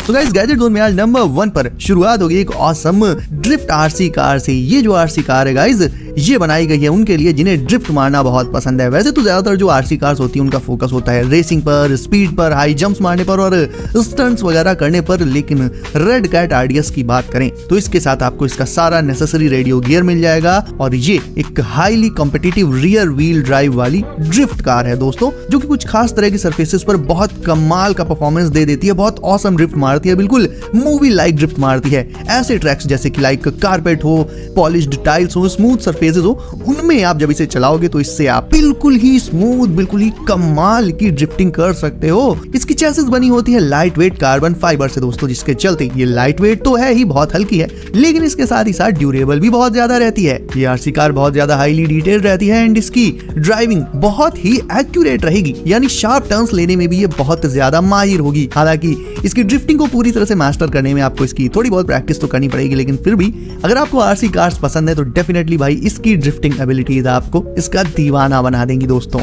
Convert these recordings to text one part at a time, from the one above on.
तो guys gadget zone में आज नंबर 1 पर शुरुआत होगी एक ऑसम ड्रिफ्ट आरसी कार से। ये जो आरसी कार है गाइस, ये बनाई गई है उनके लिए जिन्हें ड्रिफ्ट मारना बहुत पसंद है। वैसे तो ज्यादातर जो आरसी कार्स होती है उनका फोकस होता है रेसिंग पर, स्पीड पर, हाई जंप्स मारने पर और स्टंट्स वगैरह करने पर, लेकिन रेड कैट आरडीएस की बात करें तो इसके साथ आपको इसका सारा नेसेसरी रेडियो गियर मिल जाएगा और ये एक highly competitive rear wheel drive वाली ड्रिफ्ट कार है दोस्तों, जो कि कुछ खास तरह की सरफेसेस पर बहुत कमाल का परफॉर्मेंस दे देती है। बहुत ऑसम ड्रिफ्ट मारती है, बिल्कुल मूवी लाइक ड्रिफ्ट मारती है। ऐसे ट्रैक्स जैसे कि लाइक कारपेट हो, पॉलिश्ड टाइल्स हो, स्मूथ सरफेसेस हो, उनमें आप जब इसे चलाओगे तो इससे आप बिल्कुल ही स्मूथ, बिल्कुल ही कमाल की ड्रिफ्टिंग कर सकते हो। इसकी चेसिस बनी होती है लाइट वेट कार्बन फाइबर से दोस्तों, जिसके चलते ये लाइट वेट तो है ही, बहुत हल्की है, लेकिन इसके साथ ही साथ ड्यूरेबल भी बहुत ज्यादा रहती है। ये आरसी कार बहुत ज्यादा हाईली डिटेल्ड रहती है एंड इसकी ड्राइविंग बहुत ही एक्यूरेट रहेगी, यानी शार्प टर्न्स लेने में भी ये बहुत ज्यादा माहिर होगी। हालांकि इसकी ड्रिफ्टिंग को पूरी तरह से मास्टर करने में आपको इसकी थोड़ी बहुत प्रैक्टिस तो करनी पड़ेगी, लेकिन फिर भी अगर आपको आरसी कार्स पसंद है तो डेफिनेटली भाई इसकी ड्रिफ्टिंग एबिलिटीज आपको इसका दीवाना बना देंगी दोस्तों।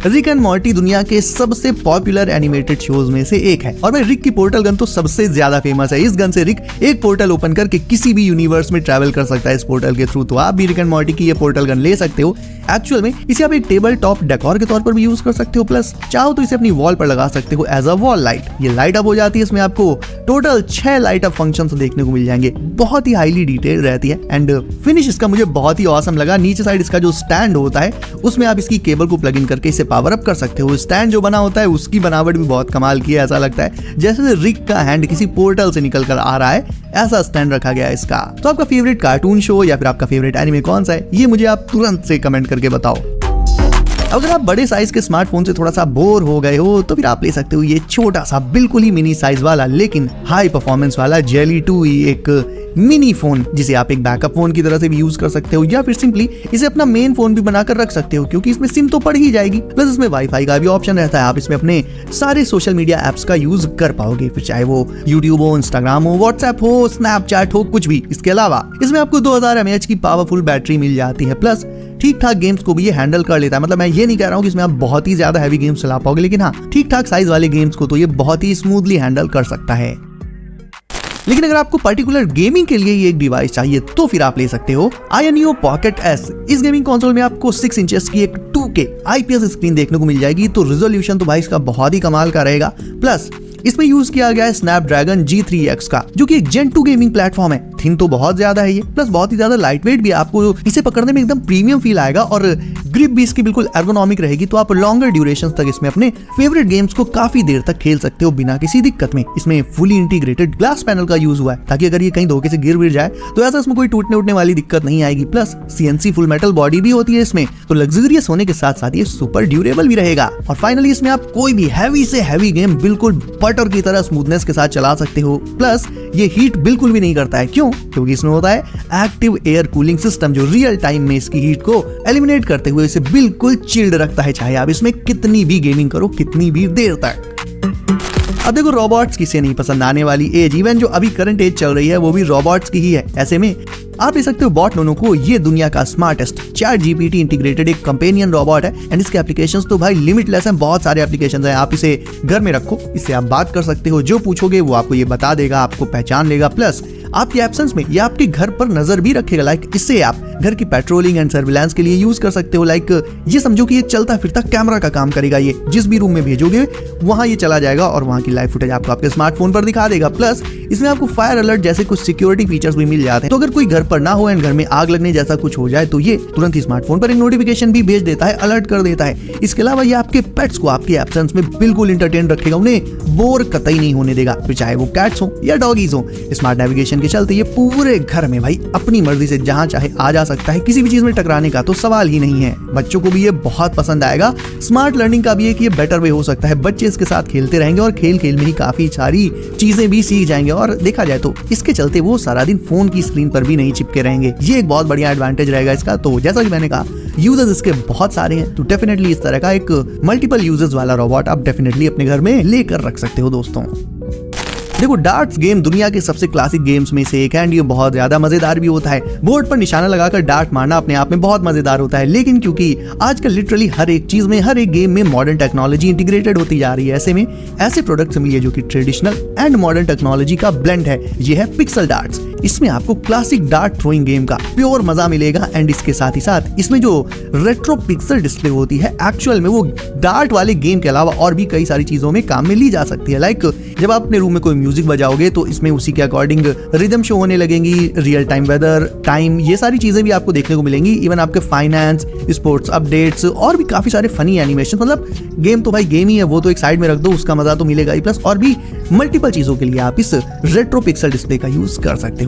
रिक एंड मॉर्टी दुनिया के सबसे पॉपुलर एनिमेटेड शोज में से एक है और भाई रिक की पोर्टल गन तो सबसे ज्यादा फेमस है। इस गन से रिक एक पोर्टल ओपन करके किसी भी यूनिवर्स में ट्रैवल कर सकता है इस पोर्टल के थ्रू। तो आप भी रिक एंड मॉर्टी की ये पोर्टल गन ले सकते हो। एक्चुअल में इसे आप एक टेबल टॉप डेकोर के तौर पर भी यूज कर सकते हो, प्लस चाहो तो इसे अपनी वॉल पर लगा सकते हो एज अ वॉल लाइट। ये लाइट अप हो जाती है, इसमें आपको टोटल 6 लाइट अप फंक्शंस देखने को मिल जाएंगे। बहुत ही हाईली डिटेल रहती है एंड फिनिश इसका मुझे बहुत ही ऑसम लगा। नीचे साइड इसका जो स्टैंड होता है उसमें आप इसकी केबल को प्लग इन करके इसे पावर अप कर सकते हो। स्टैंड जो बना होता है उसकी बनावट भी बहुत कमाल की है, ऐसा लगता है जैसे रिक का हैंड किसी पोर्टल से निकल कर आ रहा है, ऐसा स्टैंड रखा गया है इसका। तो आपका फेवरेट कार्टून शो या फिर आपका फेवरेट एनिमे कौन सा है, ये मुझे आप तुरंत से कमेंट करके बताओ। अगर आप बड़े साइज के स्मार्टफोन से थोड़ा सा बोर हो गए हो तो फिर आप ले सकते हो ये छोटा सा बिल्कुल ही मिनी साइज वाला लेकिन हाई परफॉर्मेंस वाला जेली 2 एक मिनी फोन, जिसे आप एक बैकअप फोन की तरह से भी यूज कर सकते हो या फिर सिंपली इसे अपना मेन फोन भी बनाकर रख सकते हो, क्योंकि इसमें सिम तो पड़ ही जाएगी। प्लस इसमें वाईफाई का भी ऑप्शन रहता है, आप इसमें अपने सारे सोशल मीडिया एप्स का यूज कर पाओगे, फिर चाहे वो यूट्यूब हो, इंस्टाग्राम हो, व्हाट्सएप हो, स्नैपचैट हो, कुछ भी। इसके अलावा इसमें आपको 2000 mAh की पावरफुल बैटरी मिल जाती है, प्लस ठीक ठाक गेम्स को भी ये हैंडल कर लेता है। मतलब मैं ये नहीं कह रहा हूँ कि इसमें आप बहुत ही ज्यादा हैवी गेम्स चला पाओगे, लेकिन हाँ ठीक ठाक साइज वाले गेम्स को तो ये बहुत ही स्मूथली हैंडल कर सकता है। लेकिन अगर आपको पर्टिकुलर गेमिंग के लिए ये एक डिवाइस चाहिए तो फिर आप ले सकते हो आयोनियो पॉकेट S। इस गेमिंग कंसोल में आपको 6 इंचेस की एक 2K IPS स्क्रीन देखने को मिल जाएगी, तो रिजोल्यूशन तो भाई इसका बहुत ही कमाल का रहेगा। प्लस इसमें यूज किया गया है स्नैपड्रैगन G3X का, जो कि एक Gen 2 गेमिंग प्लेटफॉर्म है। थिन तो बहुत ज्यादा है ये, प्लस बहुत ही ज्यादा लाइट वेट भी, आपको इसे पकड़ने में एकदम प्रीमियम फील आएगा और ग्रिप भी इसकी बिल्कुल एर्गोनॉमिक रहेगी, तो आप लॉन्गर ड्यूरेशन तक इसमें अपने फेवरेट गेम्स को काफी देर तक खेल सकते हो बिना किसी दिक्कत में। इसमें फुली इंटीग्रेटेड ग्लास पैनल का यूज हुआ है ताकि अगर ये कहीं धोखे से गिर जाए तो ऐसा इसमें कोई टूटने उठने वाली दिक्कत नहीं आएगी। Plus CNC full metal body भी होती है इसमें, तो लग्जरियस होने के साथ साथ ये सुपर ड्यूरेबल भी रहेगा। और फाइनली इसमें आप कोई भी हैवी से हैवी गेम बिल्कुल बटर की तरह स्मूथनेस के साथ चला सकते हो। प्लस ये हीट बिल्कुल भी नहीं करता है, क्यों? क्योंकि इसमें होता है एक्टिव एयर कूलिंग सिस्टम, जो रियल टाइम में इसकी हीट को एलिमिनेट करते हुए इसे बिल्कुल चिल्ड रखता है, चाहे आप इसमें कितनी भी गेमिंग करो, कितनी भी देर तक। अब देखो रोबोट्स किसे नहीं पसंद आने वाली एज, इवन जो अभी करंट एज चल रही है वो भी रोबोट्स की ही है। ऐसे में आप ले सकते हो बॉट नोनो को। ये दुनिया का स्मार्टेस्ट ChatGPT इंटीग्रेटेड एक कंपेनियन रोबोट है एंड इसके एप्लीकेशंस तो भाई लिमिटलेस हैं। बहुत सारे एप्लीकेशंस हैं, आप इसे घर में रखो, इससे आप बात कर सकते हो, जो पूछोगे वो आपको ये बता देगा, आपको पहचान लेगा। प्लस आपके एब्सेंस में ये आपके घर पर नजर भी रखेगा। लाइक इससे आप घर की पेट्रोलिंग एंड सर्विलांस के लिए यूज कर सकते हो। लाइक ये समझो कि ये चलता फिरता कैमरा का काम करेगा। ये जिस भी रूम में भेजोगे वहां ये चला जाएगा और वहां की लाइव फुटेज आपको आपके स्मार्टफोन पर दिखा देगा। प्लस इसमें आपको फायर अलर्ट जैसे कुछ सिक्योरिटी फीचर्स भी मिल जाते हैं, तो अगर कोई घर पर ना हो एंड घर में आग लगने जैसा कुछ हो जाए तो ये तुरंत ही स्मार्टफोन पर एक नोटिफिकेशन भी भेज देता है, अलर्ट कर देता है। इसके अलावा ये आपके पेट्स को आपके एब्सेंस में बिल्कुल इंटरटेन रखेगा, उन्हें बोर कतई नहीं होने देगा, फिर चाहे वो कैट्स हो या डॉगीज हो। स्मार्ट नेविगेशन के चलते ये पूरे घर में भाई अपनी मर्जी से जहां चाहे आ जा सकता है, किसी भी चीज में टकराने का तो सवाल ही नहीं है। बच्चों को भी ये बहुत पसंद आएगा। स्मार्ट लर्निंग का भी एक ये बेटर वे हो सकता है, बच्चे इसके साथ खेलते रहेंगे और खेल खेल में ही काफी सारी चीजें भी सीख जाएंगे, और देखा जाए तो इसके चलते वो सारा दिन फोन की स्क्रीन पर भी नहीं चिपके रहेंगे। ये एक बहुत बढ़िया एडवांटेज रहेगा इसका। तो जैसा कि मैंने कहा यूजर्स इसके बहुत सारे हैं, तो डेफिनेटली इस तरह का एक मल्टीपल यूजर्स वाला रोबोट आप डेफिनेटली अपने घर में लेकर रख सकते हो दोस्तों। देखो डार्ट्स गेम दुनिया के सबसे क्लासिक गेम्स में से एक है एंड ये बहुत ज्यादा मजेदार भी होता है। बोर्ड पर निशाना लगाकर डार्ट मारना अपने आप में बहुत मजेदार होता है, लेकिन क्योंकि आजकल लिटरली हर एक चीज में, हर एक गेम में मॉडर्न टेक्नोलॉजी इंटीग्रेटेड होती जा रही है, ऐसे में ऐसे प्रोडक्ट्स मिलिए जो कि ट्रेडिशनल एंड मॉडर्न टेक्नोलॉजी का ब्लेंड है। ये है पिक्सल डार्ट्स। इसमें आपको क्लासिक डार्ट थ्रोइंग गेम का प्योर मजा मिलेगा एंड इसके साथ ही साथ इसमें जो रेट्रो पिक्सल डिस्प्ले होती है एक्चुअल में वो डार्ट वाले गेम के अलावा और भी कई सारी चीजों में काम में ली जा सकती है। लाइक जब आप अपने रूम में कोई म्यूजिक बजाओगे तो इसमें उसी के अकॉर्डिंग रिदम शो होने लगेंगी, रियल टाइम वेदर, टाइम, ये सारी चीजें भी आपको देखने को मिलेंगी। इवन आपके फाइनेंस, स्पोर्ट्स अपडेट्स और भी काफी सारे फनी एनिमेशन। मतलब गेम तो भाई गेम ही है, वो तो एक साइड में रख दो, उसका मजा तो मिलेगा ही, प्लस और भी मल्टीपल चीजों के लिए आप इस रेट्रो पिक्सल डिस्प्ले का यूज कर सकते हो।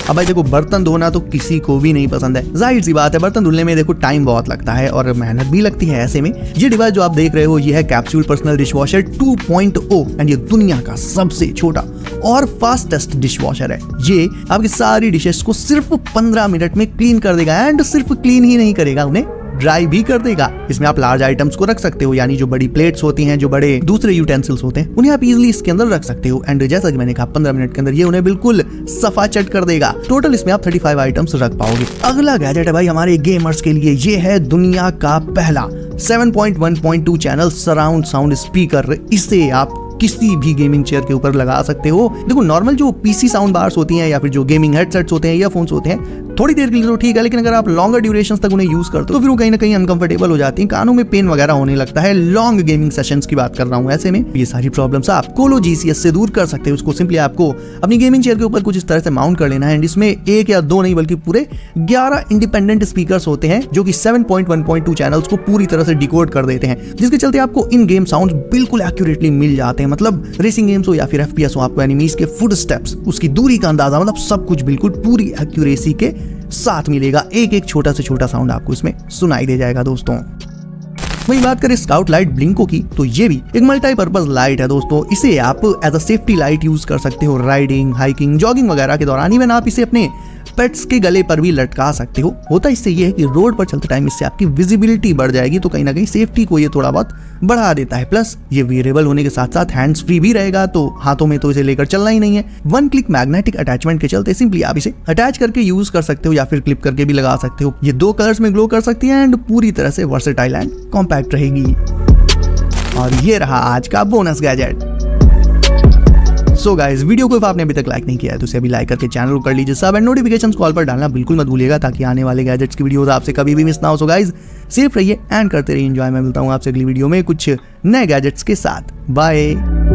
अब भाई देखो बर्तन धोना तो किसी को भी नहीं पसंद है, जाहिर सी बात है। बर्तन धुलने में देखो टाइम बहुत लगता है और मेहनत भी लगती है। ऐसे में ये डिवाइस जो आप देख रहे हो ये है कैप्सूल पर्सनल डिशवॉशर 2.0 एंड ये दुनिया का सबसे छोटा और फास्टेस्ट डिशवॉशर है। ये आपकी सारी डिशेस को सिर्फ 15 मिनट में क्लीन कर देगा एंड सिर्फ क्लीन ही नहीं करेगा, उन्हें ड्राई भी कर देगा। इसमें आप लार्ज आइटम्स को रख सकते हो, यानी जो बड़ी प्लेट्स होती हैं, जो बड़े दूसरे यूटेंसिल्स होते हैं, उन्हें आप इजीली इसके अंदर रख सकते हो एंड जैसा कि मैंने कहा 15 मिनट के अंदर ये उन्हें बिल्कुल सफा चट कर देगा। टोटल इसमें आप 35 आइटम्स रख पाओगे। अगला गैजेट है भाई हमारे गेमर्स के लिए, ये है दुनिया का पहला 7.1.2 चैनल सराउंड साउंड स्पीकर। इसे आप किसी भी गेमिंग चेयर के ऊपर लगा सकते हो। देखो नॉर्मल जो पीसी साउंड बार्स होती हैं या फिर जो गेमिंग हेडसेट्स होते हैं, ईयरफोन्स होते हैं, थोड़ी देर के लिए तो ठीक है, लेकिन अगर आप लॉन्गर ड्यूरेशंस तक उन्हें यूज करते हो तो फिर वो कहीं ना कहीं अनकंफर्टेबल हो जाती हैं, कानों में पेन वगैरह होने लगता है। लॉन्ग गेमिंग सेशंस की बात कर रहा हूँ। ऐसे में ये सारी प्रॉब्लम्स आप कोलो GCS से दूर कर सकते हो। उसको सिंपली आपको अपनी गेमिंग चेयर के ऊपर कुछ इस तरह से माउंट कर लेना है एंड इसमें एक या दो नहीं बल्कि पूरे 11 इंडिपेंडेंट स्पीकर्स होते हैं जो कि 7.1.2 चैनल्स को पूरी तरह से डिकोड कर देते हैं, जिसके चलते आपको इन गेम साउंड बिल्कुल एक्यूरेटली मिल जाते हैं। मतलब रेसिंग गेम्स हो या फिर FPS हो, आपको एनिमीज के फुट स्टेप्स, उसकी दूरी का अंदाजा, मतलब सब कुछ बिल्कुल पूरी एक्यूरेसी के साथ मिलेगा। एक एक छोटा से छोटा साउंड आपको इसमें सुनाई दे जाएगा दोस्तों। वही बात करें स्काउट लाइट ब्लिंको की, तो ये भी एक मल्टीपर्पज लाइट है दोस्तों। इसे आप as a safety light use कर सकते हो राइडिंग, हाइकिंग, जॉगिंग वगैरह के दौरान। इवन आप इसे अपने पेट्स के गले पर भी लटका सकते हो। होता इससे ये है कि रोड पर चलते टाइम इससे आपकी विजिबिलिटी बढ़ जाएगी, तो कहीं ना कहीं सेफ्टी को ये थोड़ा बहुत बढ़ा देता है। प्लस ये वेरिएबल होने के साथ साथ हैंड्स फ्री भी रहेगा, तो हाथों में तो इसे लेकर चलना ही नहीं है। वन क्लिक मैग्नेटिक अटैचमेंट के चलते सिंपली आप इसे अटैच करके यूज कर सकते हो या फिर क्लिप करके भी लगा सकते हो। ये 2 कलर्स में ग्लो कर सकती है एंड पूरी तरह से वर्सेटाइल एंड कॉम्पैक्ट रहेगी। और ये रहा आज का bonus gadget. So guys, video को आपने अभी तक लाइक नहीं किया है तो इसे अभी लाइक करके चैनल को कर लीजिए सब एंड नोटिफिकेशंस कॉल पर डालना बिल्कुल मत भूलिएगा, ताकि आने वाले गैजेट्स की वीडियोस आपसे कभी भी मिस ना हो। सो गाइस, सेफ रहिए एंड करते रहिए एंजॉय। मैं मिलता हूँ आपसे अगली वीडियो में कुछ नए गैजेट्स के साथ। बाय।